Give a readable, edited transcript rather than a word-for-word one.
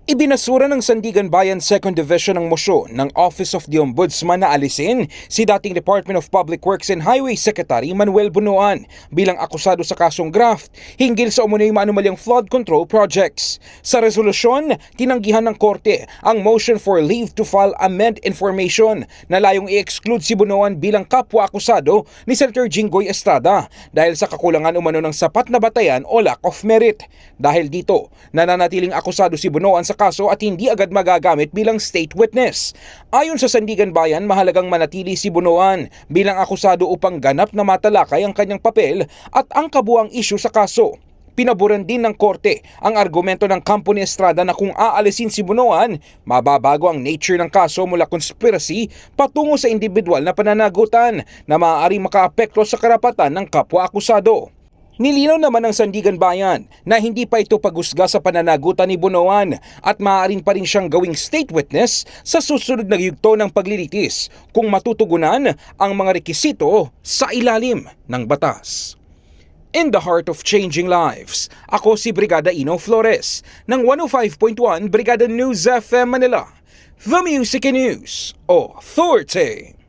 Ibinasura ng Sandigan Bayan 2nd Division ng mosyon ng Office of the Ombudsman na alisin si dating Department of Public Works and Highway Secretary Manuel Bunuan bilang akusado sa kasong graft hinggil sa umunoy maanumalyang flood control projects. Sa resolusyon, tinanggihan ng korte ang motion for leave to file amend information na layong i-exclude si Bunuan bilang kapwa-akusado ni Senator Jinggoy Estrada dahil sa kakulangan umano ng sapat na batayan o lack of merit. Dahil dito, nananatiling akusado si Bunuan sa kaso at hindi agad magagamit bilang state witness. Ayon sa Sandigan Bayan, mahalagang manatili si Bunuan bilang akusado upang ganap na matalakay ang kanyang papel at ang kabuuang isyu sa kaso. Pinaboran din ng korte ang argumento ng kampo ni Estrada na kung aalisin si Bunuan, mababago ang nature ng kaso mula conspiracy patungo sa individual na pananagutan na maaaring makaapekto sa karapatan ng kapwa-akusado. Nilinaw naman ng Sandigan Bayan na hindi pa ito paghusga sa pananagutan ni Bunuan at maaaring pa rin siyang gawing state witness sa susunod na yugto ng paglilitis kung matutugunan ang mga rekisito sa ilalim ng batas. In the heart of changing lives, ako si Brigada Ino Flores ng 105.1 Brigada News FM Manila, The Music and News Authority.